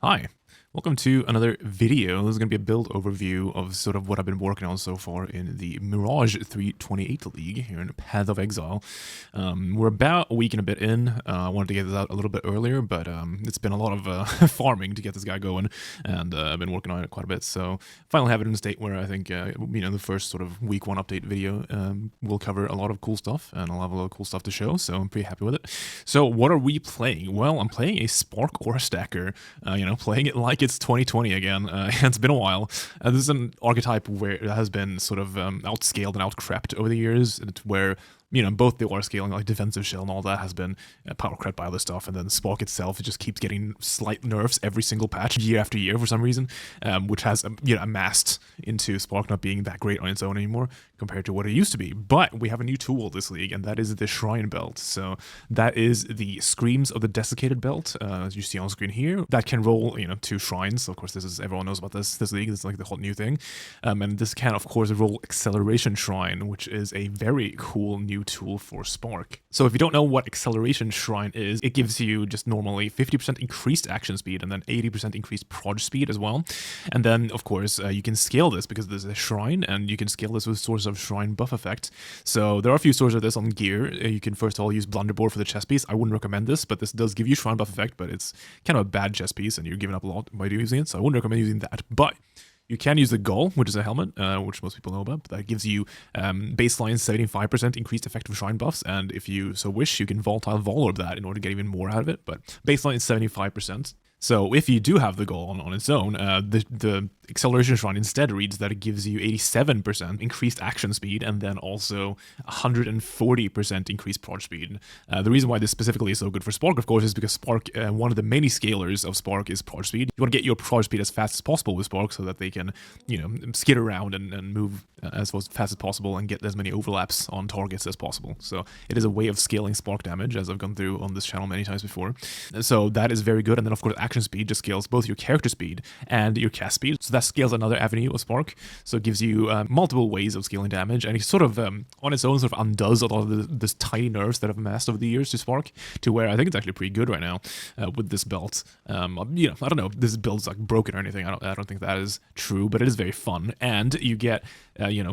Hi, welcome to another video. This is going to be a build overview of sort of what I've been working on so far in the Mirage 328 League here in Path of Exile. We're about a week and a bit in. I wanted to get this out a little bit earlier, but it's been a lot of farming to get this guy going, and I've been working on it quite a bit. So finally have it in a state where I think, the first sort of week one update video will cover a lot of cool stuff, and I'll have a lot of cool stuff to show, so I'm pretty happy with it. So what are we playing? Well, I'm playing a Spark Aura Stacker, playing it like it's 2020 again. It's been a while. This is an archetype where it has been sort of outscaled and outcrept over the years, where both the aura scaling, like defensive shell and all that, has been power crept by other stuff, and then Spark itself, it just keeps getting slight nerfs every single patch, year after year for some reason, which has amassed into Spark not being that great on its own anymore compared to what it used to be. But we have a new tool this league, and that is the Shrine Belt. So that is the Screams of the Desiccated Belt, as you see on screen here. That can roll, 2 shrines. So of course, everyone knows about this league. It's like the whole new thing. And this can, of course, roll Acceleration Shrine, which is a very cool new tool for Spark. So if you don't know what Acceleration Shrine is, it gives you just normally 50% increased action speed and then 80% increased proj speed as well. And then, of course, you can scale this because there's a shrine, and you can scale this with Source of Shrine buff effect. So there are a few sources of this on gear. You can first of all use Blunderboard for the chest piece. I wouldn't recommend this, but this does give you shrine buff effect, but it's kind of a bad chest piece, and you're giving up a lot by using it, so I wouldn't recommend using that. But you can use the Gull, which is a helmet, which most people know about. But that gives you baseline 75% increased effective shrine buffs, and if you so wish, you can volatile Volorb that in order to get even more out of it, but baseline is 75%. So if you do have the Gull on its own, the Acceleration Shrine instead reads that it gives you 87% increased action speed and then also 140% increased proj speed. The reason why this specifically is so good for Spark, of course, is because Spark, one of the many scalers of Spark is proj speed. You want to get your proj speed as fast as possible with Spark so that they can, skid around and move as fast as possible and get as many overlaps on targets as possible. So it is a way of scaling Spark damage, as I've gone through on this channel many times before. So that is very good. And then, of course, action speed just scales both your character speed and your cast speed. So that scales another avenue of Spark. So it gives you multiple ways of scaling damage, and it sort of, on its own, sort of undoes a lot of this tiny nerfs that have amassed over the years to Spark, to where I think it's actually pretty good right now with this belt. I don't know if this build's like broken or anything. I don't think that is true, but it is very fun, and you get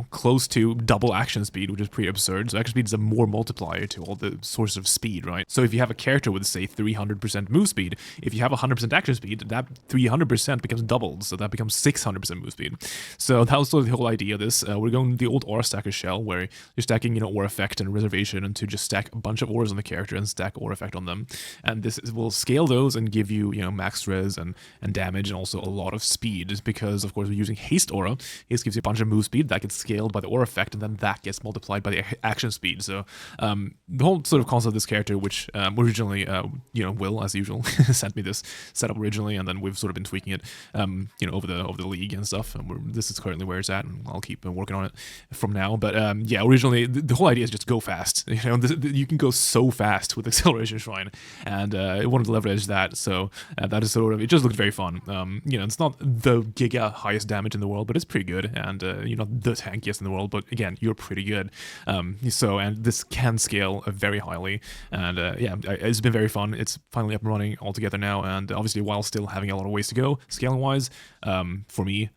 close to double action speed, which is pretty absurd. So action speed is a more multiplier to all the sources of speed, right? So if you have a character with, say, 300% move speed, if you have 100% action speed, that 300% becomes doubled, so that becomes 600% move speed. So that was sort of the whole idea of this. We're going the old Aura Stacker shell, where you're stacking, Aura Effect and Reservation, and to just stack a bunch of auras on the character and stack Aura Effect on them. And this will scale those and give you, max res and damage, and also a lot of speed, because, of course, we're using Haste Aura. Haste gives you a bunch of move speed that gets scaled by the Aura Effect, and then that gets multiplied by the action speed. So the whole sort of concept of this character, which originally, Will, as usual, sent me this setup originally, and then we've sort of been tweaking it, over the league and stuff. And this is currently where it's at, and I'll keep working on it from now. But originally the whole idea is just go fast. You can go so fast with Acceleration Shrine, and I wanted to leverage that. So that is sort of, it just looked very fun. It's not the giga highest damage in the world, but it's pretty good, and not the tankiest in the world, but again, you're pretty good. And this can scale very highly, and it's been very fun. It's finally up and running all together now, and obviously while still having a lot of ways to go scaling wise, for me,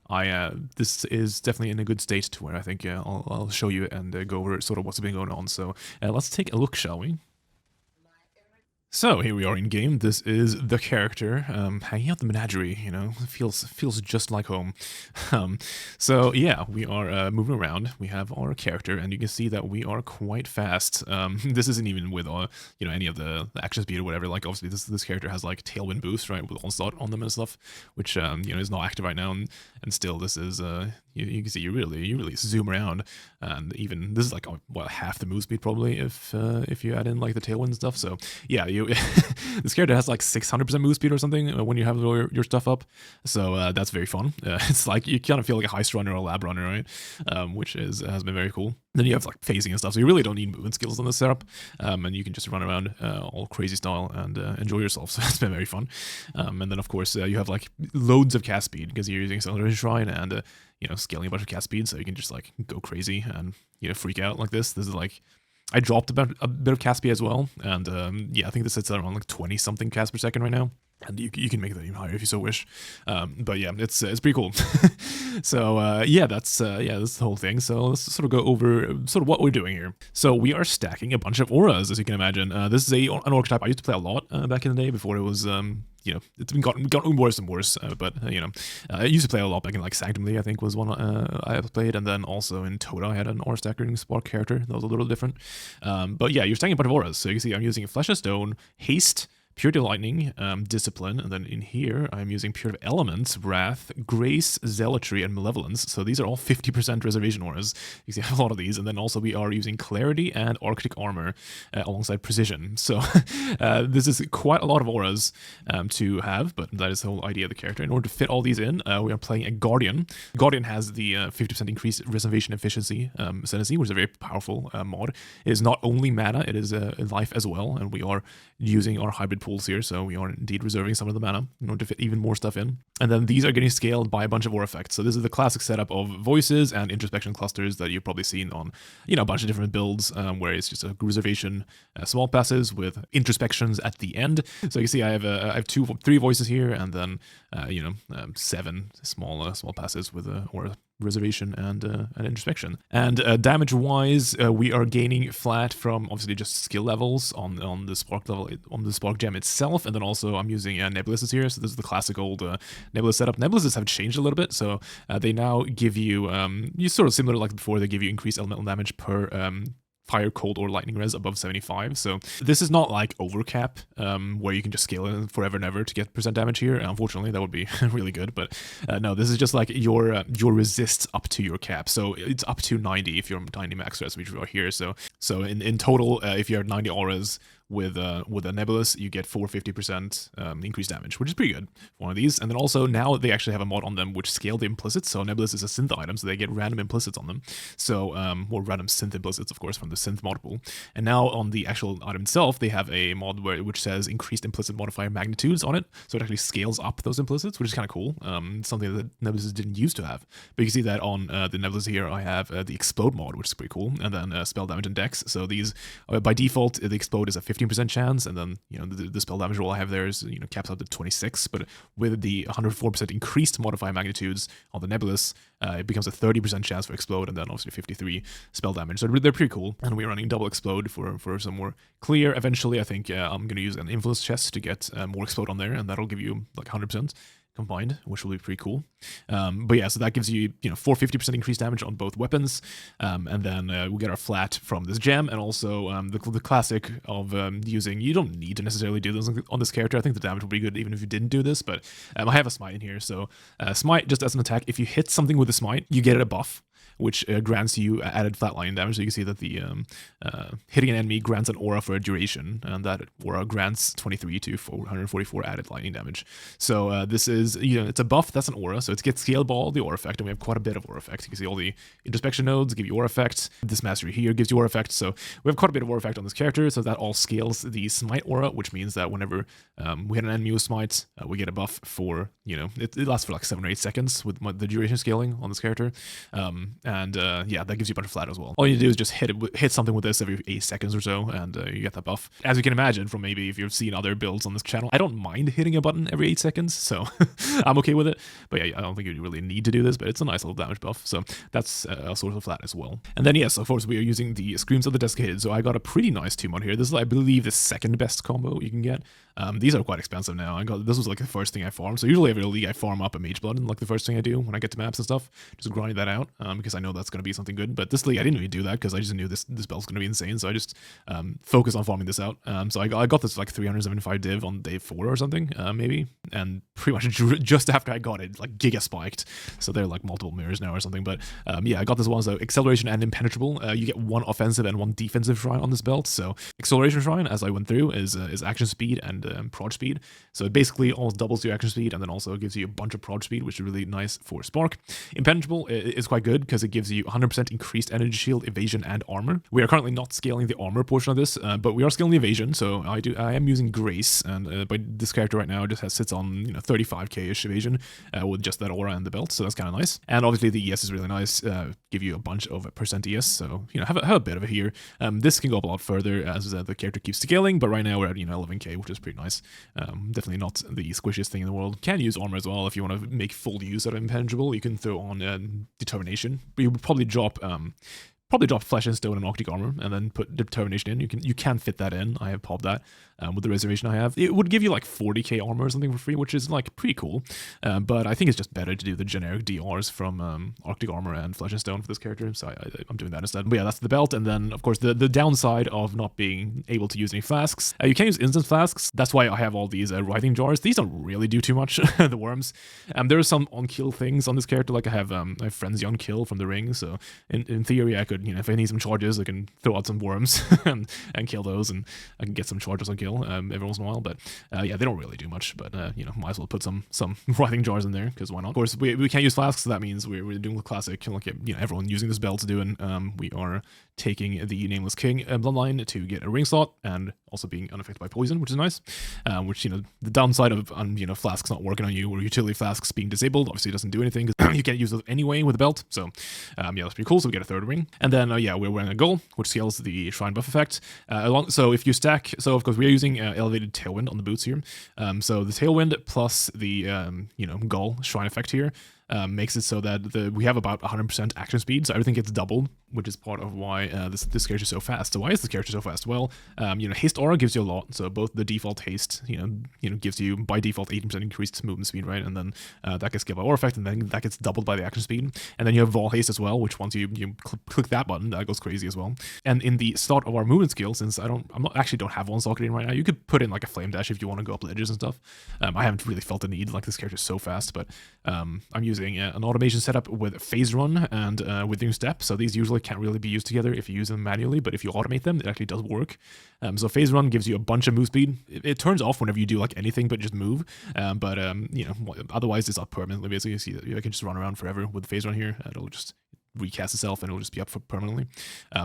this is definitely in a good state to where I think I'll show you and go over sort of what's been going on. So let's take a look, shall we? So here we are in game. This is the character hanging out the menagerie. Feels just like home. So yeah, we are moving around. We have our character, and you can see that we are quite fast. This isn't even with any of the action speed or whatever. Like obviously this character has like tailwind boost, right, with onslaught on them and stuff, which is not active right now, and still this is you can see you really zoom around, and even this is like half the move speed probably if you add in like the tailwind and stuff. So yeah, this character has like 600% move speed or something when you have your stuff up, so that's very fun. It's like you kind of feel like a heist runner or a lab runner, right? Which has been very cool. Then you have like phasing and stuff, so you really don't need movement skills on this setup, and you can just run around all crazy style and enjoy yourself. So it's been very fun. And then of course you have like loads of cast speed because you're using Acceleration Shrine and scaling a bunch of cast speed, so you can just like go crazy and freak out like this. This is like, I dropped about a bit of cast speed as well, and I think this sits at around like 20 something cast per second right now. And you can make that even higher if you so wish. But yeah, it's pretty cool. So yeah, that's the whole thing. So let's sort of go over sort of what we're doing here. So we are stacking a bunch of auras, as you can imagine. This is an archetype I used to play a lot back in the day before it was it's been gotten worse and worse. But I used to play a lot back in like Sanctumly, I think was one I played, and then also in Toda I had an aura stacker spark character that was a little different. But yeah, you're stacking a bunch of auras. So you can see I'm using Flesh of Stone, Haste, Purity of Lightning, Discipline, and then in here I'm using Purity of Elements, Wrath, Grace, Zealotry, and Malevolence. So these are all 50% reservation auras. You see I have a lot of these, and then also we are using Clarity and Arctic Armor alongside Precision. So this is quite a lot of auras to have, but that is the whole idea of the character. In order to fit all these in, we are playing a Guardian. Guardian has the 50% increased reservation efficiency ascendancy, which is a very powerful mod. It is not only mana, it is life as well, and we are using our hybrid pools here, so we are indeed reserving some of the mana in order to fit even more stuff in. And then these are getting scaled by a bunch of aura effects. So this is the classic setup of voices and introspection clusters that you've probably seen on a bunch of different builds, where it's just a reservation small passes with introspections at the end. So you see I have 3 voices here, and then 7 small passes with aura reservation and introspection. And damage wise, we are gaining flat from obviously just skill levels on the spark level, on the spark gem itself, and then also I'm using nebuluses here. So this is the classic old nebulous setup. Nebuluses have changed a little bit, so they now give you sort of similar like before. They give you increased elemental damage per fire, cold, or lightning res above 75. So this is not like overcap, where you can just scale it forever and ever to get percent damage here. Unfortunately, that would be really good, but no, this is just like your resists up to your cap. So it's up to 90 if you're 90 max res, which we are here. So in total, if you're at 90 auras with a nebulous, you get 450% increased damage, which is pretty good for one of these. And then also now they actually have a mod on them which scale the implicits. So nebulous is a synth item, so they get random implicits on them. So or random synth implicits, of course, from the synth mod pool. And now on the actual item itself, they have a mod which says increased implicit modifier magnitudes on it. So it actually scales up those implicits, which is kind of cool. Something that nebuluses didn't used to have. But you can see that on the nebulous here, I have the explode mod, which is pretty cool, and then spell damage and dex. So these by default, the explode is a 15% chance, and then the spell damage roll I have there is caps out to 26, but with the 104% increased modifier magnitudes on the nebulous, it becomes a 30% chance for explode, and then obviously 53 spell damage. So they're pretty cool, and we're running double explode for some more clear. Eventually, I think I'm gonna use an influence chest to get more explode on there, and that'll give you like 100% combined, which will be pretty cool. But yeah, so that gives you 450% increased damage on both weapons, and then we get our flat from this gem, and also the classic of using, you don't need to necessarily do this on this character. I think the damage will be good even if you didn't do this, but I have a smite in here. So smite, just as an attack, if you hit something with a smite, you get a buff, which grants you added flatline damage. So you can see that the hitting an enemy grants an aura for a duration, and that aura grants 23 to 444 added lightning damage. So this is, it's a buff, that's an aura, so it gets scaled by all the aura effect, and we have quite a bit of aura effect. You can see all the introspection nodes give you aura effect. This mastery here gives you aura effect, so we have quite a bit of aura effect on this character, so that all scales the smite aura, which means that whenever we hit an enemy with smite, we get a buff for, it lasts for like 7 or 8 seconds with the duration scaling on this character. And yeah, that gives you a bunch of flat as well. All you do is just hit something with this every 8 seconds or so, and you get that buff. As you can imagine from maybe if you've seen other builds on this channel, I don't mind hitting a button every 8 seconds, so I'm okay with it. But yeah, I don't think you really need to do this, but it's a nice little damage buff, so that's a source of flat as well. And then yes, of course, we are using the Screams of the Desiccated, so I got a pretty nice 2-mod here. This is, I believe, the second best combo you can get. These are quite expensive now. This was like the first thing I farmed. So usually every league I farm up a Mage Blood, and like the first thing I do when I get to maps and stuff, just grinding that out, because I know that's going to be something good. But this league I didn't really do that because I just knew this build's going to be insane. So I just focused on farming this out. So I got this like 375 div on day 4 or something, maybe, and pretty much just after I got it, like giga spiked. So they're like multiple mirrors now or something. But yeah, I got this one. So acceleration and impenetrable. You get 1 offensive and 1 defensive shrine on this belt. So acceleration shrine, as I went through, is action speed and prod speed. So it basically almost doubles your action speed, and then also gives you a bunch of prod speed, which is really nice for Spark. Impenetrable is quite good because it gives you 100% increased energy shield, evasion, and armor. We are currently not scaling the armor portion of this, but we are scaling the evasion. So I am using Grace, and but this character right now just sits on 35k-ish evasion with just that aura and the belt, so that's kind of nice. And obviously the ES is really nice, give you a bunch of % ES, so have a bit of it here. This can go up a lot further as the character keeps scaling, but right now we're at 11k, which is pretty nice. Definitely not the squishiest thing in the world. Can use armor as well if you want to make full use out of impenetrable. You can throw on determination, but you would probably drop Flesh and Stone and Arctic Armor, and then put Determination in. You can fit that in. I have popped that with the reservation I have. It would give you like 40k armor or something for free, which is like pretty cool. But I think it's just better to do the generic DRs from Arctic Armor and Flesh and Stone for this character, so I'm doing that instead. But yeah, that's the belt, and then of course the downside of not being able to use any flasks. You can use instant flasks. That's why I have all these writhing jars. These don't really do too much. The worms. There are some on-kill things on this character. Like I have Frenzy on kill from the ring, so in theory I could, if I need some charges, I can throw out some worms and kill those, and I can get some charges on kill every once in a while. But yeah, they don't really do much. But might as well put some writhing jars in there, because why not? Of course, we can't use flasks, so that means we're doing the classic, like everyone using this belt to do, and we are taking the Nameless King bloodline to get a ring slot, and also being unaffected by poison, which is nice. Which the downside of flasks not working on you, or utility flasks being disabled, obviously it doesn't do anything because you can't use those anyway with the belt. So yeah, that's pretty cool. So we get a third ring, and then yeah, we're wearing a goal, which scales the shrine buff effect. So if you stack, so of course we're using elevated tailwind on the boots here. So the tailwind plus the goal shrine effect here makes it so that we have about 100% action speed, so everything gets doubled, which is part of why this character is so fast. So why is this character so fast? Well, haste aura gives you a lot. So both the default haste, gives you by default 18% increased movement speed, right? And then that gets scaled by aura effect, and then that gets doubled by the action speed. And then you have Vol haste as well, which once you click that button, that goes crazy as well. And in the start of our movement skill, since I don't have one socketed in right now, you could put in like a flame dash if you want to go up ledges and stuff. I haven't really felt the need, like this character is so fast, but I'm using an automation setup with phase run and withering step. So these usually can't really be used together if you use them manually, but if you automate them, it actually does work. So phase run gives you a bunch of move speed. It turns off whenever you do like anything but just move. But otherwise it's up permanently. Basically, you see that I can just run around forever with phase run here. It'll just recast itself and it'll just be up for permanently.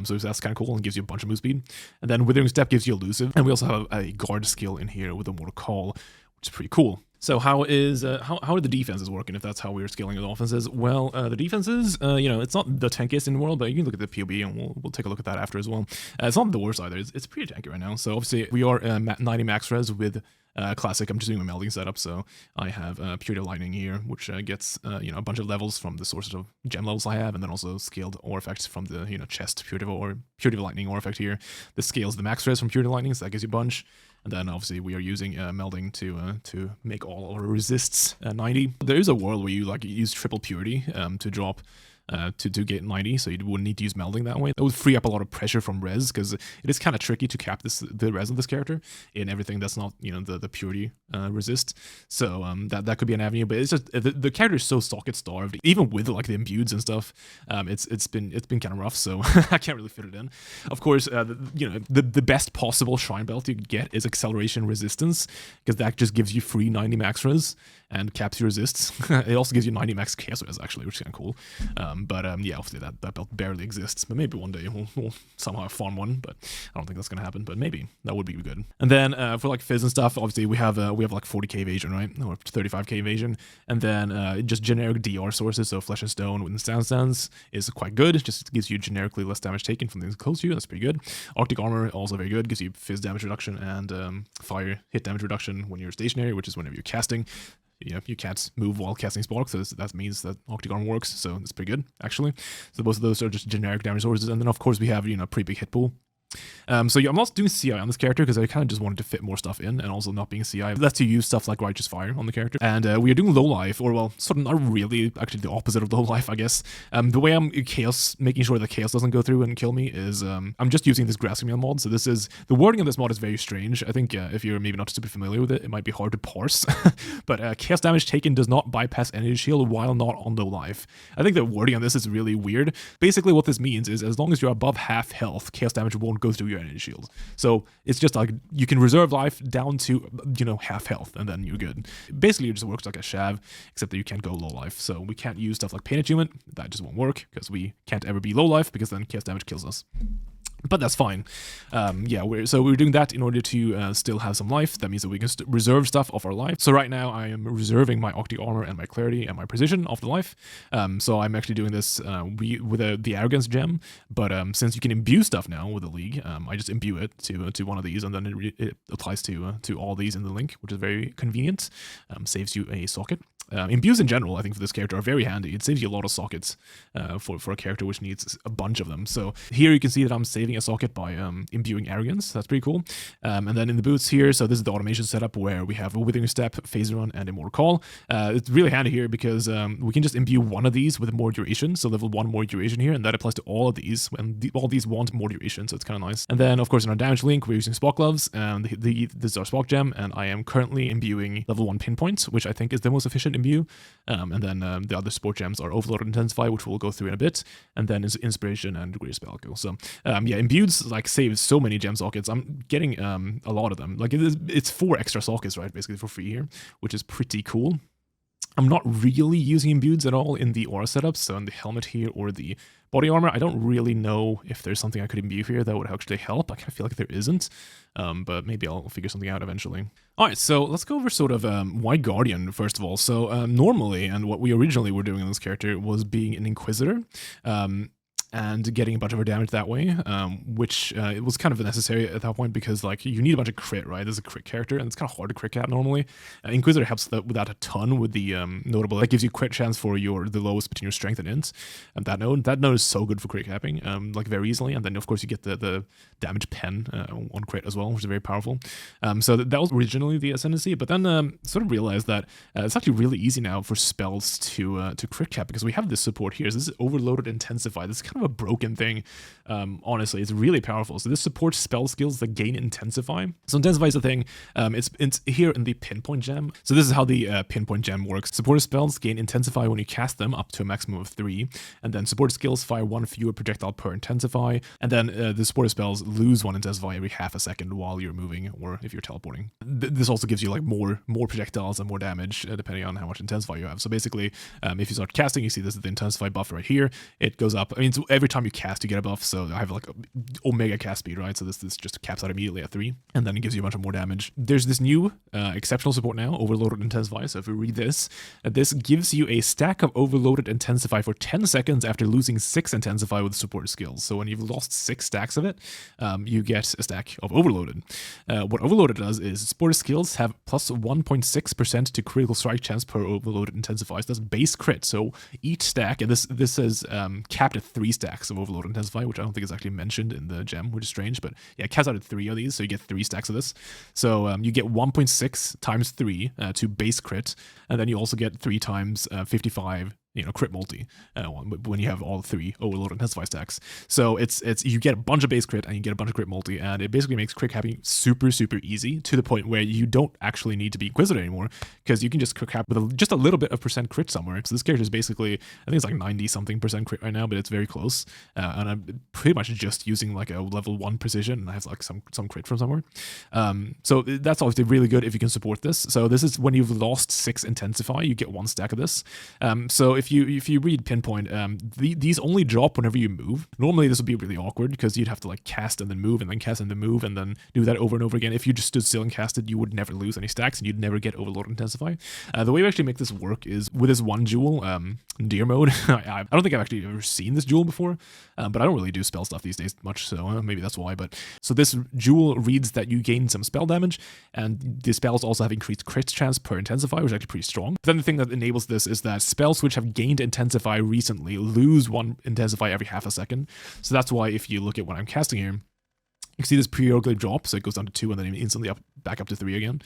So that's kind of cool and gives you a bunch of move speed. And then withering step gives you elusive, and we also have a guard skill in here with a mortal call, which is pretty cool. So how are the defenses working, if that's how we're scaling the offenses? Well, the defenses, it's not the tankiest in the world, but you can look at the POE and we'll take a look at that after as well. It's not the worst either. It's pretty tanky right now. So obviously we are 90 max res with classic. I'm just doing a melding setup, so I have Purity of Lightning here, which gets a bunch of levels from the sources of gem levels I have, and then also scaled aura effects from the chest Purity of Lightning aura effect here. This scales the max res from Purity of Lightning, so that gives you a bunch. And then obviously we are using melding to make all our resists 90. There is a world where you use triple purity to drop to get 90, so you wouldn't need to use melding that way. That would free up a lot of pressure from res, because it is kind of tricky to cap the res of this character in everything that's not the purity resist. So that could be an avenue, but it's just the character is so socket starved, even with like the imbueds and stuff. It's been kind of rough, so I can't really fit it in. Of course, the best possible shrine belt you could get is acceleration resistance, because that just gives you free 90 max res and caps your resists. It also gives you 90 max chaos res actually, which is kind of cool. But yeah, obviously that belt barely exists, but maybe one day we'll somehow farm one, but I don't think that's gonna happen, but maybe that would be good. And then for like fizz and stuff, obviously we have like 40k evasion, right, or 35k evasion, and then just generic DR sources, so Flesh and Stone with Stance is quite good. It just gives you generically less damage taken from things close to you. That's pretty good. Arctic Armor also very good, gives you fizz damage reduction and fire hit damage reduction when you're stationary, which is whenever you're casting. You can't move while casting Spark, so that means that Arctic Armor works, so it's pretty good, actually. So both of those are just generic damage sources, and then of course we have, pretty big hit pool. So yeah, I'm not doing CI on this character because I kind of just wanted to fit more stuff in, and also not being CI lets you use stuff like Righteous Fire on the character. And we are doing low life, or well, sort of not really, actually the opposite of low life, I guess. The way I'm making sure that chaos doesn't go through and kill me is I'm just using this Grasping Meal mod. So the wording of this mod is very strange. I think if you're maybe not super familiar with it, it might be hard to parse. But chaos damage taken does not bypass energy shield while not on low life. I think the wording on this is really weird. Basically what this means is as long as you're above half health, chaos damage won't go through your energy shield. So it's just like you can reserve life down to half health, and then you're good. Basically it just works like a shav, except that you can't go low life. So we can't use stuff like Pain Achievement. That just won't work because we can't ever be low life, because then chaos damage kills us. But that's fine. Yeah, we're doing that in order to still have some life. That means that we can reserve stuff of our life. So right now I am reserving my Octi Armor and my Clarity and my Precision of the life. So I'm actually doing this with the Arrogance gem. But since you can imbue stuff now with the League, I just imbue it to one of these, and then it applies to all these in the link, which is very convenient. Saves you a socket. Imbues in general, I think, for this character are very handy. It saves you a lot of sockets for a character which needs a bunch of them. So here you can see that I'm saving a socket by imbuing Arrogance. That's pretty cool. And then in the boots here, so this is the automation setup where we have a Withering Step, Phase Run, and Immortal Call. It's really handy here because we can just imbue one of these with more duration, so level 1 more duration here, and that applies to all of these, and all these want more duration, so it's kind of nice. And then, of course, in our damage link, we're using Spock Gloves, and this is our Spock gem, and I am currently imbuing level 1 Pinpoint, which I think is the most efficient imbue. And then the other support gems are Overload and Intensify, which we'll go through in a bit, and then is Inspiration and Greater Spell Kill. So yeah, Imbued's like saves so many gem sockets. I'm getting a lot of them. Like it's 4 extra sockets, right, basically for free here, which is pretty cool. I'm not really using Imbueds at all in the aura setups, so in the helmet here or the body armor. I don't really know if there's something I could imbue here that would actually help. I kind of feel like there isn't, but maybe I'll figure something out eventually. All right, so let's go over sort of White Guardian first of all. So normally, and what we originally were doing in this character was being an Inquisitor. And getting a bunch of her damage that way, which it was kind of necessary at that point because like you need a bunch of crit, right? There's a crit character, and it's kind of hard to crit cap normally. Inquisitor helps with that a ton with the notable. That gives you crit chance for the lowest between your strength and int. And that node is so good for crit capping, like very easily. And then of course you get the damage pen on crit as well, which is very powerful. So that was originally the ascendancy, but then sort of realized that it's actually really easy now for spells to crit cap because we have this support here. So this is Overloaded Intensify. This is kind of a broken thing. Honestly, it's really powerful. So this supports spell skills that gain Intensify. So Intensify is the thing. It's here in the Pinpoint gem. So this is how the Pinpoint gem works. Supported spells gain Intensify when you cast them up to a maximum of 3, and then supported skills fire 1 fewer projectile per Intensify, and then the supported spells lose 1 Intensify every half a second while you're moving or if you're teleporting. This also gives you like more projectiles and more damage depending on how much Intensify you have. So basically, if you start casting, you see this is the Intensify buff right here. It goes up. I mean, so every time you cast, you get a buff. So I have like Omega cast speed, right? So this just caps out immediately at 3, and then it gives you a bunch of more damage. There's this new exceptional support now, Overloaded Intensify. So if we read this, this gives you a stack of Overloaded Intensify for 10 seconds after losing 6 Intensify with supported skills. So when you've lost 6 stacks of it, you get a stack of Overloaded. What Overloaded does is supported skills have plus 1.6% to critical strike chance per Overloaded Intensify. So that's base crit. So each stack, and this is capped at 3 stacks of Overload Intensify, which I don't think is actually mentioned in the gem, which is strange, but yeah, it caps out at 3 of these, so you get 3 stacks of this. So you get 1.6 times 3 to base crit, and then you also get 3 times 55 crit multi when you have all 3 Overload Intensify stacks. So it's you get a bunch of base crit and you get a bunch of crit multi, and it basically makes crit capping super easy to the point where you don't actually need to be Inquisitor anymore because you can just crit cap with just a little bit of percent crit somewhere. So this character is basically, I think it's like 90 something percent crit right now, but it's very close. And I'm pretty much just using like a level 1 precision, and I have like some crit from somewhere. So that's obviously really good if you can support this. So this is when you've lost 6 Intensify, you get 1 stack of this. So if you read Pinpoint, these only drop whenever you move. Normally this would be really awkward because you'd have to like cast and then move and then cast and then move and then do that over and over again. If you just stood still and casted, you would never lose any stacks and you'd never get Overload Intensify. The way we actually make this work is with this one jewel, Deer mode. I don't think I've actually ever seen this jewel before, but I don't really do spell stuff these days much, so maybe that's why. But so this jewel reads that you gain some spell damage, and the spells also have increased crit chance per Intensify, which is actually pretty strong. But then the thing that enables this is that spells which have gained Intensify recently lose 1 Intensify every half a second. So that's why if you look at what I'm casting here, you can see this periodically drop, so it goes down to 2 and then instantly back up to 3 again.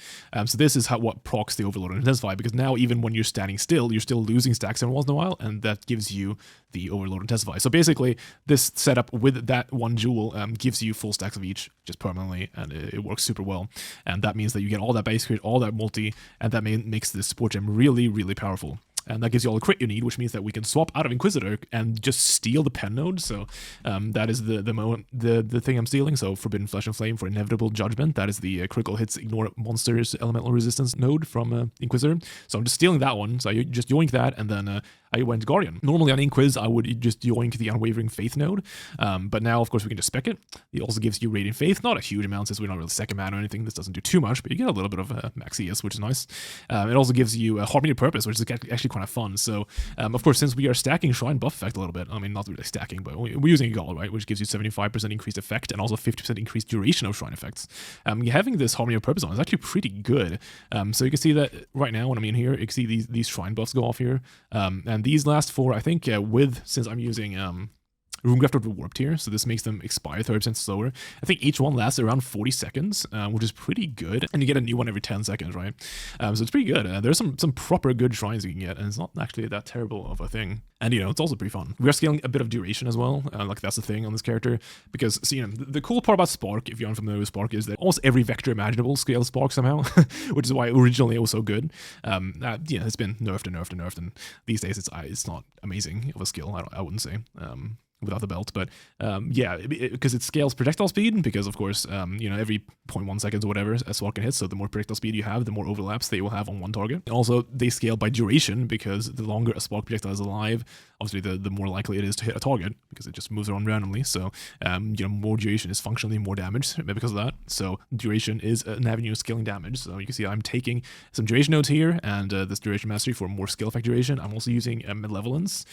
So this is what procs the Overload and Intensify, because now even when you're standing still, you're still losing stacks every once in a while, and that gives you the Overload and Intensify. So basically, this setup with that one jewel gives you full stacks of each just permanently, and it works super well. And that means that you get all that base crit, all that multi, and that makes this support gem really powerful. And that gives you all the crit you need, which means that we can swap out of Inquisitor and just steal the pen node. So that is the thing I'm stealing. So Forbidden Flesh and Flame for Inevitable Judgment. That is the critical hits ignore monsters elemental resistance node from Inquisitor. So I'm just stealing that one. So you just yoink that, and then I went Guardian. Normally on Inquis, I would just yoink the Unwavering Faith node, but now, of course, we can just spec it. It also gives you Radiant Faith, not a huge amount since we're not really second mana or anything. This doesn't do too much, but you get a little bit of max ES, which is nice. It also gives you Harmony of Purpose, which is actually kind of fun. So, of course, since we are stacking Shrine buff effect a little bit, I mean, not really stacking, but we're using Egal, right, which gives you 75% increased effect and also 50% increased duration of Shrine effects. Having this Harmony of Purpose on is actually pretty good. So you can see that right now when I'm in here, you can see these Shrine buffs go off here. And these last four, I think, since I'm using Runegrafted with Warped here, so this makes them expire 30% slower. I think each one lasts around 40 seconds, which is pretty good, and you get a new one every 10 seconds, right? So it's pretty good. There's some proper good shrines you can get, and it's not actually that terrible of a thing. And, it's also pretty fun. We are scaling a bit of duration as well, like that's the thing on this character, because, so, the cool part about Spark, if you're unfamiliar with Spark, is that almost every vector imaginable scales Spark somehow, which is why originally it was so good. It's been nerfed and nerfed and nerfed, and these days it's not amazing of a skill, I wouldn't say. Without the belt, but because it scales projectile speed, because of course every 0.1 seconds or whatever a Spark can hit, so the more projectile speed you have, the more overlaps they will have on one target. Also, they scale by duration, because the longer a Spark projectile is alive, obviously the more likely it is to hit a target, because it just moves around randomly. So more duration is functionally more damage because of that. So duration is an avenue of scaling damage. So you can see I'm taking some duration nodes here, and this duration mastery for more skill effect duration. I'm also using Malevolence.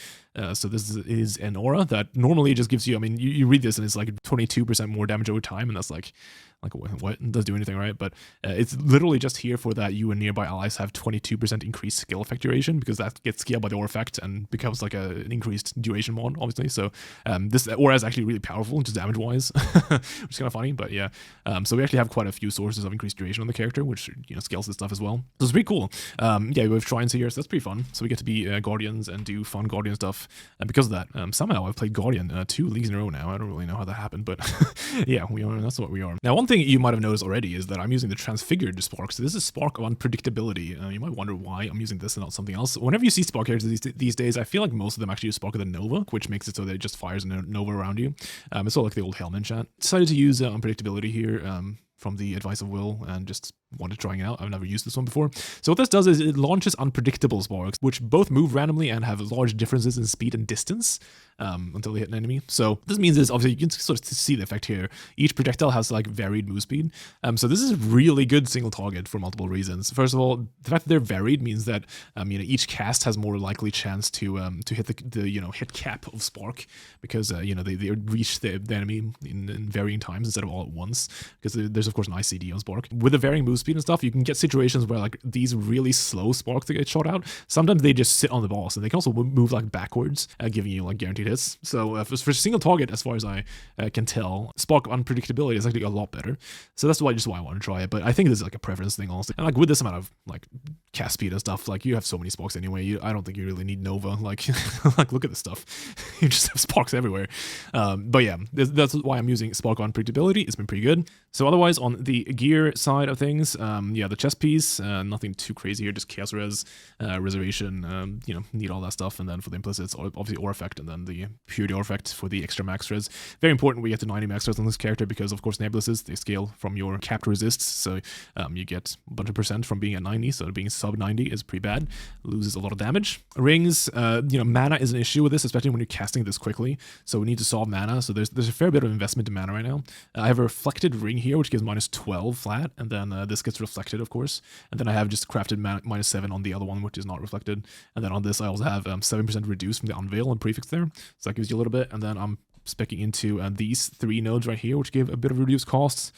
So this is an aura that normally just gives you, I mean, you read this and it's like 22% more damage over time, and that's like what? It doesn't do anything, right? But it's literally just here for that you and nearby allies have 22% increased skill effect duration, because that gets scaled by the aura effect and becomes like an increased duration mod, obviously. So this aura is actually really powerful, just damage-wise, which is kind of funny, but yeah. So we actually have quite a few sources of increased duration on the character, which, scales this stuff as well. So it's pretty cool. We have shrines here, so that's pretty fun. So we get to be Guardians and do fun Guardian stuff. And because of that, somehow I've played Guardian 2 leagues in a row now. I don't really know how that happened, but yeah, we are. That's what we are. Now, one thing you might have noticed already is that I'm using the transfigured Spark. So this is Spark of Unpredictability. You might wonder why I'm using this and not something else. Whenever you see Spark characters these days, I feel like most of them actually use Spark of the Nova, which makes it so that it just fires a Nova around you. It's sort of like the old Hellman chat. Decided to use Unpredictability here from the advice of Will, and just wanted trying it out. I've never used this one before. So what this does is it launches unpredictable sparks, which both move randomly and have large differences in speed and distance until they hit an enemy. So this means is obviously you can sort of see the effect here. Each projectile has like varied move speed. So this is really good single target for multiple reasons. First of all, the fact that they're varied means that each cast has more likely chance to hit the hit cap of spark, because they reach the enemy in varying times instead of all at once, because there's of course an ICD on spark. With the varying move speed and stuff, you can get situations where like these really slow sparks that get shot out, sometimes they just sit on the boss, and they can also move like backwards, giving you like guaranteed hits. So for single target, as far as I can tell, Spark Unpredictability is actually a lot better. So that's why I want to try it. But I think this is like a preference thing, honestly. And like with this amount of like cast speed and stuff, like you have so many sparks anyway. I don't think you really need Nova. Like like look at this stuff. You just have sparks everywhere. But yeah, that's why I'm using Spark Unpredictability. It's been pretty good. So otherwise, on the gear side of things, the chest piece, nothing too crazy here, just Chaos Res, Reservation, need all that stuff. And then for the implicits, obviously Aura Effect, and then the Purity Aura Effect for the extra max res. Very important we get to 90 max res on this character, because of course Nebulouses, they scale from your capped resists, so you get a bunch of percent from being at 90, so being sub 90 is pretty bad, loses a lot of damage. Rings, mana is an issue with this, especially when you're casting this quickly, so we need to solve mana, so there's a fair bit of investment in mana right now. I have a reflected ring here, which gives minus 12 flat, and then this gets reflected, of course, and then I have just crafted minus 7 on the other one, which is not reflected, and then on this I also have 7% reduced from the Unveil and prefix there, so that gives you a little bit, and then I'm specking into these 3 nodes right here, which give a bit of reduced costs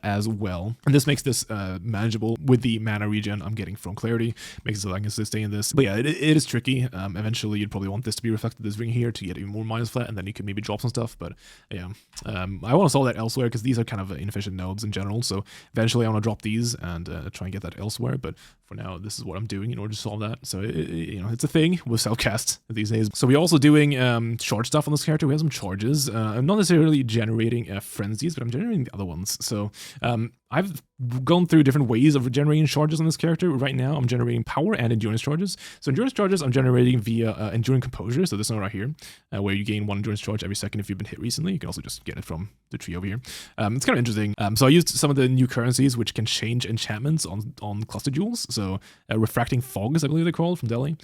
as well. And this makes this manageable with the mana regen I'm getting from Clarity, makes it so I can stay in this. But yeah, it is tricky. Eventually, you'd probably want this to be reflected, this ring here, to get even more minus flat, and then you can maybe drop some stuff. But yeah, I want to solve that elsewhere, because these are kind of inefficient nodes in general. So eventually I want to drop these and try and get that elsewhere. But for now, this is what I'm doing in order to solve that. So it's a thing with self-cast these days. So we're also doing charge stuff on this character. We have some charges. I'm not necessarily generating frenzies, but I'm generating the other ones. So I've gone through different ways of generating charges on this character. Right now, I'm generating power and endurance charges. So endurance charges I'm generating via enduring composure. So this one right here, where you gain 1 endurance charge every second if you've been hit recently. You can also just get it from the tree over here. It's kind of interesting. So I used some of the new currencies which can change enchantments on cluster jewels. So refracting fogs, I believe they're called, from Delhi.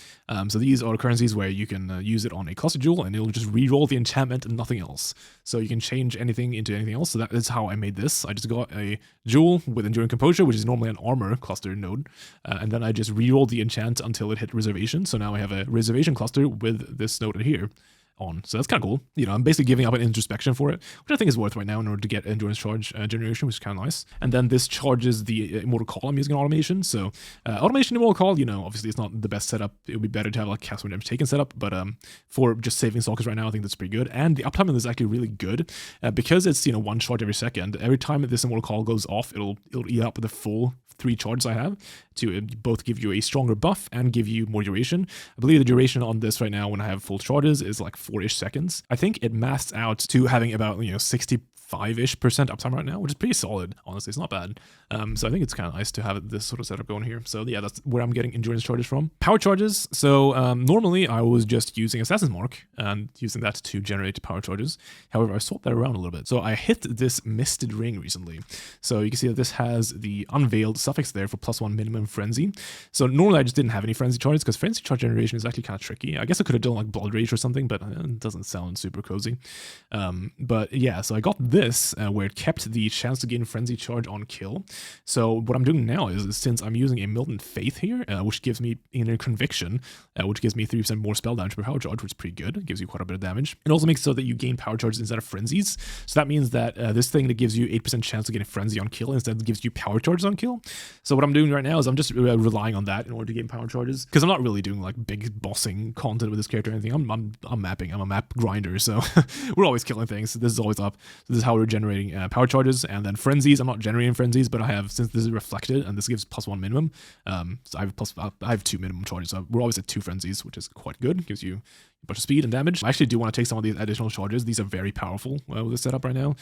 So these are currencies where you can use it on a cluster jewel, and it'll just re-roll the enchantment and nothing else. So you can change anything into anything else. So that is how I made this. I just got a jewel with Enduring Composure, which is normally an armor cluster node, and then I just re-rolled the enchant until it hit reservation. So now I have a reservation cluster with this node here on. So that's kind of cool. You know, I'm basically giving up an introspection for it, which I think is worth right now in order to get endurance charge generation, which is kind of nice. And then this charges the Immortal Call I'm using on automation. So automation Immortal Call, you know, obviously it's not the best setup. It would be better to have like Cast When Damage Taken setup, but for just saving Stalkers right now, I think that's pretty good. And the uptime is actually really good because it's, you know, one charge every second. Every time this Immortal Call goes off, it'll eat up the full 3 charges I have to both give you a stronger buff and give you more duration. I believe the duration on this right now when I have full charges is like 4-ish seconds. I think it masks out to having about, you know, 65-ish% uptime right now, which is pretty solid. Honestly, it's not bad. So I think it's kind of nice to have this sort of setup going here. So yeah, that's where I'm getting endurance charges from. Power charges. So normally I was just using Assassin's Mark and using that to generate power charges. However, I swapped that around a little bit. So I hit this Misted Ring recently. So you can see that this has the Unveiled suffix there for +1 minimum frenzy. So normally I just didn't have any frenzy charges because frenzy charge generation is actually kind of tricky. I guess I could have done like Blood Rage or something, but it doesn't sound super cozy. But yeah, so I got this where it kept the chance to gain frenzy charge on kill. So what I'm doing now is since I'm using a Militant Faith here, which gives me Inner Conviction, which gives me 3% more spell damage per power charge, which is pretty good. It gives you quite a bit of damage. It also makes it so that you gain power charges instead of frenzies. So that means that this thing that gives you 8% chance to get a frenzy on kill instead gives you power charges on kill. So what I'm doing right now is I'm just relying on that in order to gain power charges, because I'm not really doing like big bossing content with this character or anything. I'm mapping. I'm a map grinder, so we're always killing things. So this is always up. So this is how we're generating power charges, and then frenzies. I'm not generating frenzies, but I have, since this is reflected and this gives +1 minimum. So I have 2 minimum charges. So we're always at 2 frenzies, which is quite good. Gives you a bunch of speed and damage. I actually do want to take some of these additional charges. These are very powerful with this setup right now.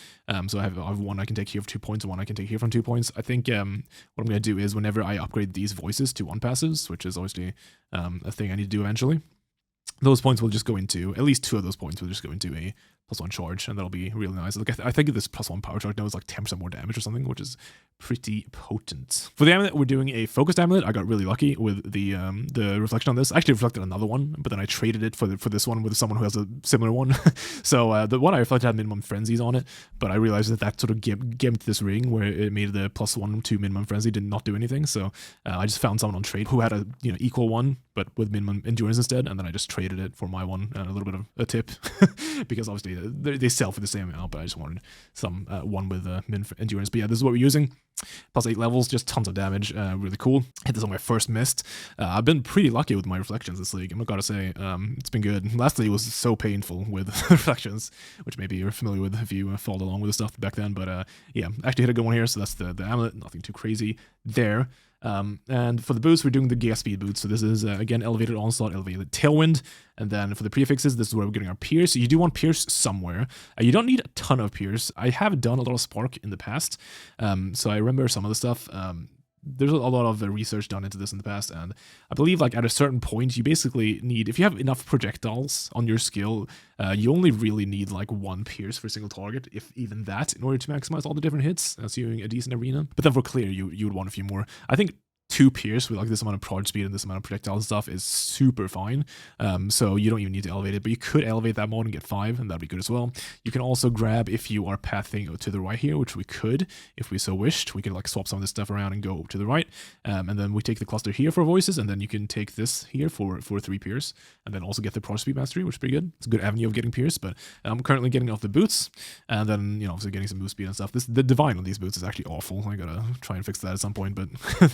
So I have one I can take here for 2 points and one I can take here from 2 points. I think what I'm going to do is whenever I upgrade these voices to 1 passives, which is obviously a thing I need to do eventually, those points will just go into, at least 2 of those points will just go into a +1 charge, and that'll be really nice. Like I think this +1 power charge now is like 10% more damage or something, which is pretty potent. For the amulet, we're doing a focused amulet. I got really lucky with the reflection on this. I actually reflected another one, but then I traded it for this one with someone who has a similar one. So the one I reflected had minimum frenzies on it, but I realized that sort of gimped this ring where it made the +1 to minimum frenzy did not do anything. So I just found someone on trade who had a equal one, but with minimum endurance instead, and then I just traded it for my one and a little bit of a tip because obviously they sell for the same amount, but I just wanted some one with min endurance. But yeah, this is what we're using. +8 levels, just tons of damage, really cool. Hit this on my first mist. I've been pretty lucky with my reflections this league, I'm gotta say. It's been good. Last league was so painful with reflections, which maybe you're familiar with if you followed along with the stuff back then, but yeah, actually hit a good one here, so that's the amulet, nothing too crazy there. And for the boots, we're doing the Giga Speed boots. So this is, again, Elevated Onslaught, Elevated Tailwind. And then for the prefixes, this is where we're getting our Pierce. So you do want Pierce somewhere. You don't need a ton of Pierce. I have done a lot of Spark in the past. So I remember some of the stuff. There's a lot of research done into this in the past, and I believe like at a certain point you basically need, if you have enough projectiles on your skill, you only really need like 1 pierce for a single target, if even that, in order to maximize all the different hits, assuming a decent arena. But then for clear, you would want a few more. I think 2 pierce with like this amount of prod speed and this amount of projectile and stuff is super fine. So you don't even need to elevate it, but you could elevate that mode and get 5, and that'd be good as well. You can also grab, if you are pathing to the right here, which we could, if we so wished, we could like swap some of this stuff around and go to the right. And then we take the cluster here for voices, and then you can take this here for 3 pierce, and then also get the prod speed mastery, which is pretty good. It's a good avenue of getting pierce, but I'm currently getting off the boots, and then, obviously getting some move speed and stuff. The divine on these boots is actually awful. I gotta try and fix that at some point, but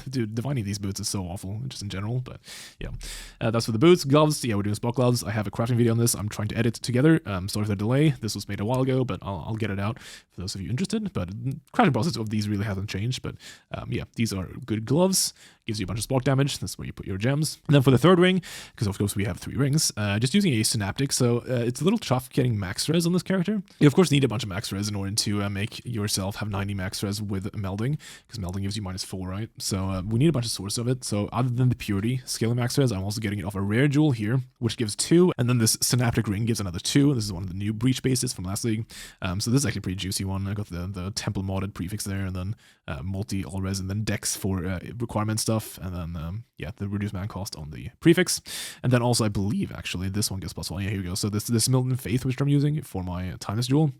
dude, divining these boots is so awful, just in general. But yeah, that's for the boots. Gloves, yeah, we're doing spot gloves. I have a crafting video on this. I'm trying to edit together. Sorry for the delay. This was made a while ago, but I'll get it out for those of you interested. But crafting process of these really hasn't changed. But yeah, these are good gloves. Gives you a bunch of spark damage. That's where you put your gems. And then for the third ring, because of course we have 3 rings, just using a synaptic. So it's a little tough getting max res on this character. You of course need a bunch of max res in order to make yourself have 90 max res with melding, because melding gives you -4, right? So we need a bunch much a source of it. So other than the purity scaling max res, I'm also getting it off a rare jewel here, which gives 2, and then this synaptic ring gives another 2. This is one of the new breach bases from last league. So this is actually a pretty juicy one. I got the temple modded prefix there, and then multi all res, and then dex for requirement stuff, and then yeah, the reduced mana cost on the prefix. And then also I believe actually this one gets +1. Yeah, here we go. So this Milton Faith, which I'm using for my timeless jewel.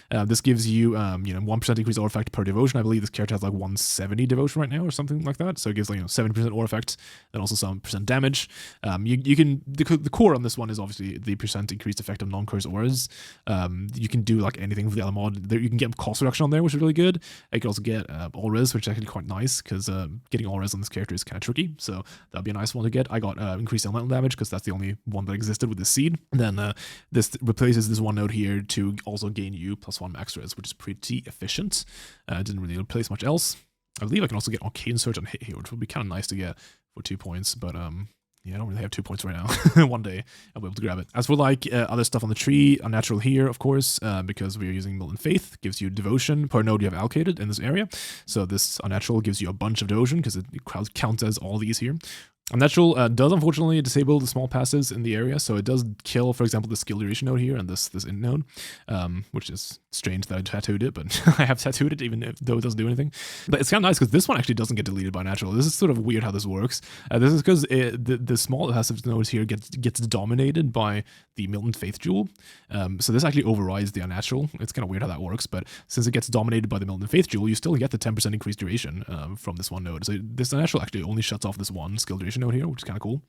This gives you, 1% increased aura effect per devotion. I believe this character has like 170 devotion right now or something like that. So it gives like 70% aura effect, and also some percent damage. You can the core on this one is obviously the percent increased effect of non-cursed auras. You can do like anything with the other mod. You can get cost reduction on there, which is really good. You can also get auras, which is actually quite nice because getting auras on this character is kind of tricky. So that'd be a nice one to get. I got increased elemental damage because that's the only one that existed with this seed. And then this replaces this one node here to also gain you +1 max res, which is pretty efficient. Didn't really replace much else. I believe I can also get Arcane Surge on hit here, which would be kind of nice to get for 2 points, but yeah, I don't really have 2 points right now. One day I'll be able to grab it. As for like other stuff on the tree, unnatural here, of course, because we're using Milton Faith, gives you devotion per node you have allocated in this area. So this unnatural gives you a bunch of devotion because it counts as all these here. Unnatural does unfortunately disable the small passives in the area, so it does kill, for example, the skill duration node here and this int node, which is strange that I tattooed it, but I have tattooed it even though it doesn't do anything. But it's kind of nice because this one actually doesn't get deleted by natural. This is sort of weird how this works. This is because the small passive nodes here gets dominated by the Milton Faith jewel. So this actually overrides the unnatural. It's kind of weird how that works, but since it gets dominated by the Milton Faith jewel, you still get the 10% increased duration from this one node. So this unnatural actually only shuts off this one skill duration node here, which is kind of cool.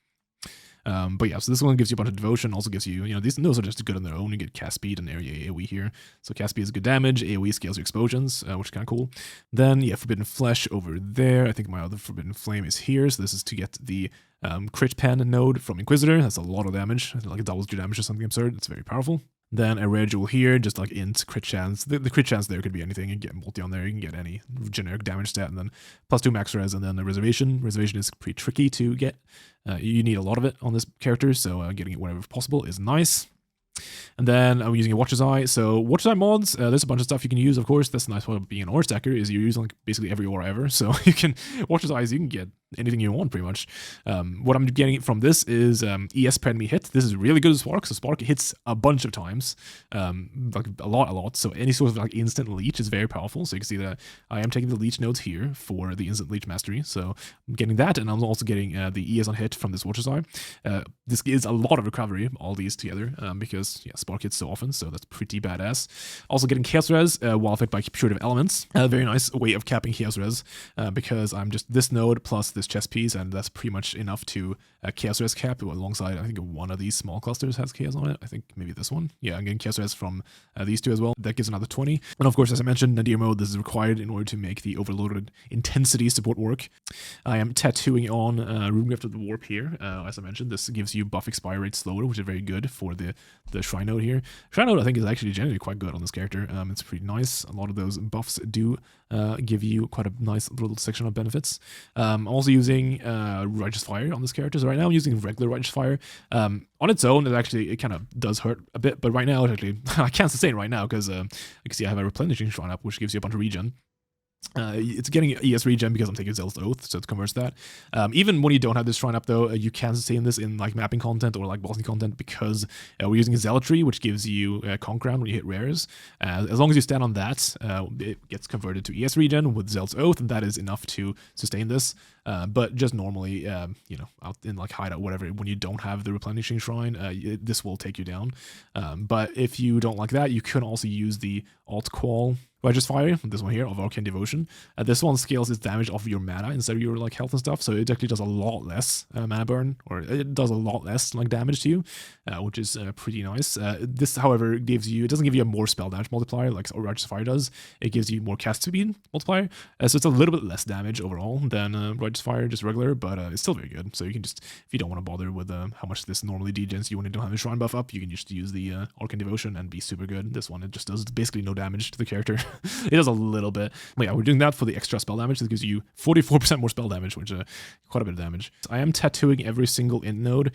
But yeah, so this one gives you a bunch of devotion, also gives you, these nodes are just good on their own. You get cast speed and area AoE here. So cast speed is good damage, AoE scales your explosions, which is kind of cool. Then, yeah, Forbidden Flesh over there. I think my other Forbidden Flame is here. So this is to get the crit pen node from Inquisitor. That's a lot of damage, like it doubles your damage or something absurd. It's very powerful. Then a rare jewel here, just like int crit chance. The crit chance there could be anything. You can get multi on there. You can get any generic damage stat, and then +2 max res, and then the reservation. Reservation is pretty tricky to get. You need a lot of it on this character, so getting it whenever possible is nice. And then I'm using a Watcher's Eye. So Watcher's Eye mods, there's a bunch of stuff you can use, of course. That's the nice part of being an aura stacker, is you're using like basically every aura ever. So you can, Watcher's Eyes, you can get anything you want pretty much. What I'm getting from this is ES per enemy hit. This is really good as Spark. So Spark hits a bunch of times, like a lot. So any sort of like instant leech is very powerful. So you can see that I am taking the leech nodes here for the instant leech mastery. So I'm getting that, and I'm also getting the ES on hit from this Watcher's Eye. This is a lot of recovery, all these together, because yeah, Spark hits so often, so that's pretty badass. Also getting Chaos Res while affected by Purity of Elements. A very nice way of capping Chaos Res, because I'm just this node plus this chest piece, and that's pretty much enough to Chaos Res cap alongside, I think one of these small clusters has Chaos on it. I think maybe this one. Yeah, I'm getting Chaos Res from these two as well. That gives another 20. And of course, as I mentioned, Nadir mode, this is required in order to make the overloaded intensity support work. I am tattooing on Runegraph of the Warp here. As I mentioned, this gives you buff expire rate slower, which is very good for the Shrine node here. Shrine node, I think, is actually generally quite good on this character. It's pretty nice. A lot of those buffs do give you quite a nice little section of benefits. I'm also using Righteous Fire on this character. So right now I'm using regular Righteous Fire. On its own, it kind of does hurt a bit, but right now, actually, I can't sustain right now because you can see I have a replenishing shrine up, which gives you a bunch of regen. It's getting ES regen because I'm taking Zealous Oath, so it converts that. Even when you don't have this shrine up, though, you can sustain this in like mapping content or like bossing content because we're using Zealotry, which gives you Conk Round when you hit rares. As long as you stand on that, it gets converted to ES regen with Zealous Oath, and that is enough to sustain this. But just normally, out in like hideout, whatever, when you don't have the replenishing shrine, this will take you down. But if you don't like that, you can also use the Alt Qual Righteous Fire, this one here, of Arcane Devotion. This one scales its damage off of your mana instead of your like health and stuff, so it actually does a lot less mana burn, or it does a lot less like damage to you, which is pretty nice. This, however, it doesn't give you a more spell damage multiplier like Righteous Fire does. It gives you more cast speed multiplier, so it's a little bit less damage overall than Righteous Fire, just regular, but it's still very good. So you can just, if you don't want to bother with how much this normally degens you when you don't have a shrine buff up, you can just use the Arcane Devotion and be super good. This one, it just does basically no damage to the character. it does a little bit. But yeah, we're doing that for the extra spell damage. That gives you 44% more spell damage, which quite a bit of damage. I am tattooing every single int node.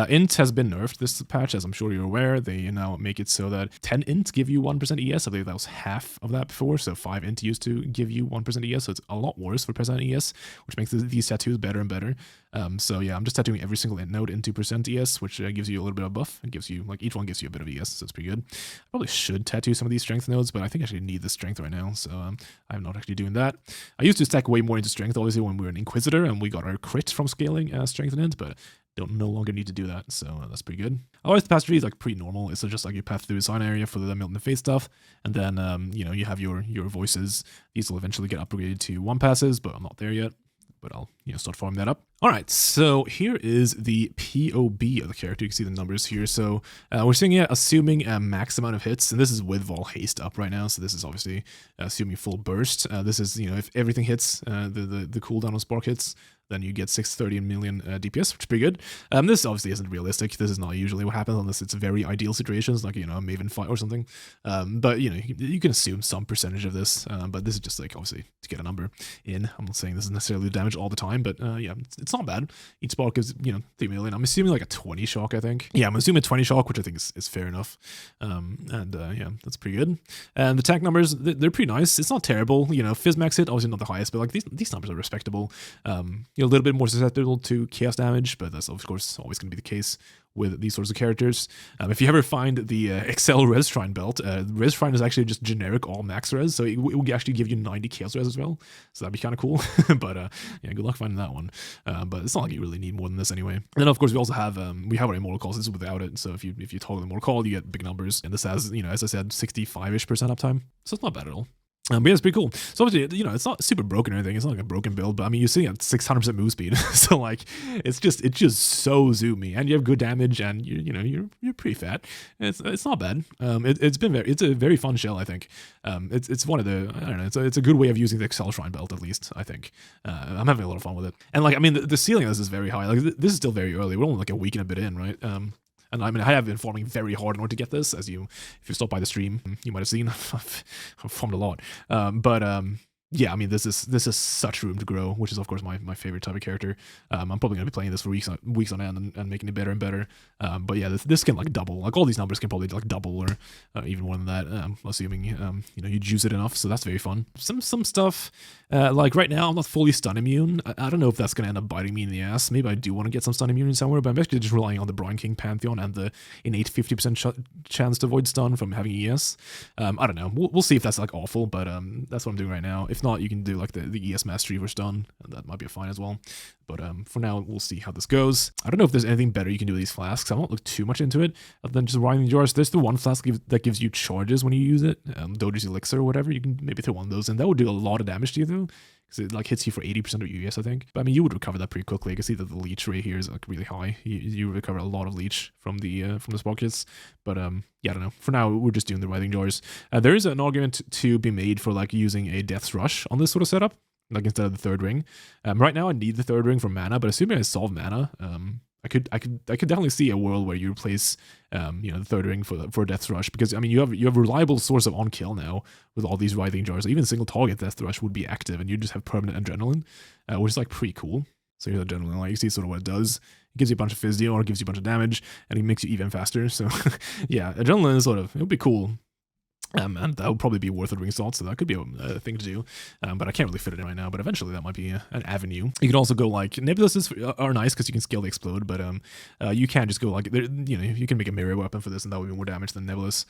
Int has been nerfed this patch, as I'm sure you're aware. They now make it so that 10 int give you 1% ES. I believe that was half of that before, so 5 int used to give you 1% ES, so it's a lot worse for percent ES, which makes these tattoos better and better. So yeah, I'm just tattooing every single int node into percent ES, which gives you a little bit of buff. It gives you, like, each one gives you a bit of ES, so it's pretty good. I probably should tattoo some of these strength nodes, but I think I actually need the strength right now, so I'm not actually doing that. I used to stack way more into strength, obviously, when we were an Inquisitor, and we got our crit from scaling strength and int, but don't no longer need to do that, so that's pretty good. Otherwise, the path tree is like pretty normal. It's just like you path through a sign area for the melt in the face stuff, and then you know, you have your voices. These will eventually get upgraded to 1 passes, but I'm not there yet. But I'll, you know, start farming that up. All right, so here is the POB of the character. You can see the numbers here. So we're seeing it assuming a max amount of hits, and this is with Vol Haste up right now. So this is obviously assuming full burst. This is, you know, if everything hits, the cooldown on Spark hits, then you get 630 million DPS, which is pretty good. This obviously isn't realistic. This is not usually what happens unless it's very ideal situations, like, you know, a Maven fight or something. But, you know, you can assume some percentage of this. But this is just like, obviously, to get a number in. I'm not saying this is necessarily the damage all the time, but yeah, it's not bad. Each spark is, you know, 3 million. I'm assuming like a 20 shock, I think. Yeah, I'm assuming 20 shock, which I think is fair enough. Yeah, that's pretty good. And the tank numbers, they're pretty nice. It's not terrible. You know, Fizzmax hit, obviously not the highest, but like these numbers are respectable. You know, a little bit more susceptible to chaos damage, but that's of course always going to be the case with these sorts of characters. If you ever find the Excel Res Shrine belt, Res Shrine is actually just generic all max res, so it will actually give you 90 chaos res as well, so that'd be kind of cool. But yeah, good luck finding that one. But it's not like you really need more than this anyway. And then of course we also have our immortal calls. This is without it, so if you toggle the immortal call, you get big numbers, and this has, you know, as I said, 65-ish% uptime, so it's not bad at all. But yeah, it's pretty cool. So obviously, you know, it's not super broken or anything. It's not like a broken build, but I mean, you're sitting at 600% move speed, so like, it's just so zoomy, and you have good damage, and you're pretty fat. It's not bad. It's a very fun shell, I think. It's one of the, I don't know, it's a good way of using the Excel Shrine belt, at least, I think. I'm having a lot of fun with it, and like, I mean, the ceiling of this is very high. Like, this is still very early. We're only like a week and a bit in, right? And I mean, I have been farming very hard in order to get this. If you stopped by the stream, you might have seen I've farmed a lot. Yeah, I mean, this is such room to grow, which is of course my favorite type of character. I'm probably gonna be playing this for weeks on end and making it better and better. But yeah, this can like double. Like all these numbers can probably like double or even more than that, assuming you know, you juice it enough. So that's very fun. Some stuff like right now I'm not fully stun immune. I don't know if that's gonna end up biting me in the ass. Maybe I do want to get some stun immune somewhere, but I'm actually just relying on the Brine King Pantheon and the innate 50% chance to avoid stun from having ES. I don't know. We'll see if that's like awful, but that's what I'm doing right now. If not, you can do like the ES mastery for stun, and that might be fine as well. But for now, we'll see how this goes. I don't know if there's anything better you can do with these flasks. I won't look too much into it other than just writing jars. There's the one flask that gives you charges when you use it, Doge's Elixir or whatever. You can maybe throw one of those, and that would do a lot of damage to you though, because it like hits you for 80% of your ES, I think. But I mean, you would recover that pretty quickly. I can see that the leech rate here is like really high. You recover a lot of leech from the spark hits. But yeah, I don't know. For now, we're just doing the writhing jars. There is an argument to be made for like using a Death's Rush on this sort of setup, like instead of the third ring. Right now, I need the third ring for mana, but assuming I solve mana, I could definitely see a world where you replace you know, the third ring for Death's Rush, because I mean, you have a reliable source of on kill now with all these writhing jars. Even single target Death's Rush would be active, and you just have permanent adrenaline, which is like pretty cool. So here's adrenaline. Like, you see sort of what it does. It gives you a bunch of physio, or it gives you a bunch of damage, and it makes you even faster. So yeah, adrenaline is sort of, it would be cool. And that would probably be worth a ring salt, so that could be a thing to do. But I can't really fit it in right now, but eventually that might be an avenue. You could also go like, Nebulas are nice because you can scale the explode, but you can just go like, you know, you can make a mirror weapon for this, and that would be more damage than Nebulas.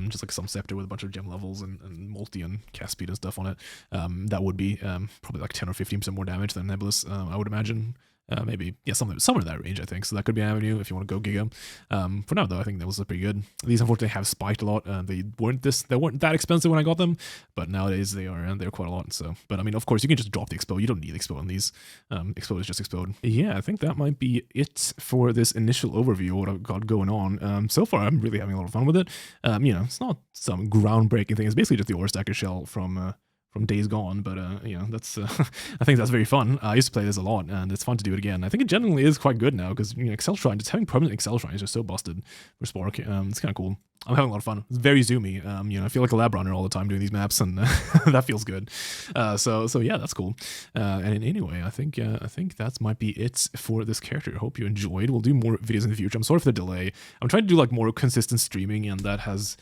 Just like some scepter with a bunch of gem levels and multi and cast speed and stuff on it. That would be probably like 10 or 15% more damage than Nebulas, I would imagine. Maybe, yeah, somewhere in that range, I think. So that could be an avenue if you want to go Giga. For now, though, I think that was pretty good. These, unfortunately, have spiked a lot. They weren't that expensive when I got them, but nowadays they are, and they're quite a lot. So, but I mean, of course, you can just drop the explode. You don't need explode on these. Explode is just explode. Yeah, I think that might be it for this initial overview of what I've got going on. So far, I'm really having a lot of fun with it. You know, it's not some groundbreaking thing. It's basically just the Ore Stacker shell from Days Gone, but you know, that's I think that's very fun. I used to play this a lot, and it's fun to do it again. I think it generally is quite good now, because, you know, Excel Shrine, just having permanent Excel Shrine is just so busted for Spark. It's kind of cool. I'm having a lot of fun. It's very zoomy. You know, I feel like a lab runner all the time doing these maps, and that feels good. So yeah, that's cool. And anyway, I think that might be it for this character. I hope you enjoyed. We'll do more videos in the future. I'm sorry for the delay. I'm trying to do like more consistent streaming, and that has,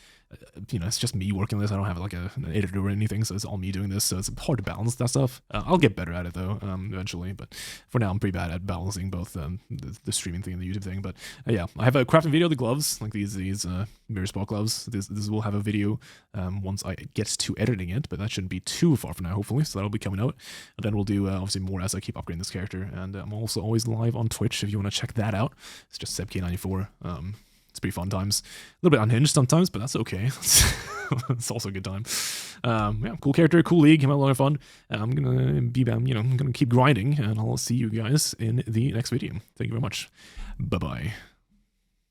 you know, it's just me working on this. I don't have like an editor or anything, so it's all me doing this. So it's hard to balance that stuff. I'll get better at it though, eventually. But for now, I'm pretty bad at balancing both the streaming thing and the YouTube thing. But yeah, I have a crafting video of the gloves, like these mirror spot gloves. This will have a video once I get to editing it, but that shouldn't be too far from now, hopefully. So that'll be coming out. And then we'll do obviously more as I keep upgrading this character. And I'm also always live on Twitch if you want to check that out. It's just SebK94. It's pretty fun times. A little bit unhinged sometimes, but that's okay. It's also a good time. Yeah, cool character, cool league, having a lot of fun. I'm gonna be, you know, I'm gonna keep grinding, and I'll see you guys in the next video. Thank you very much. Bye bye.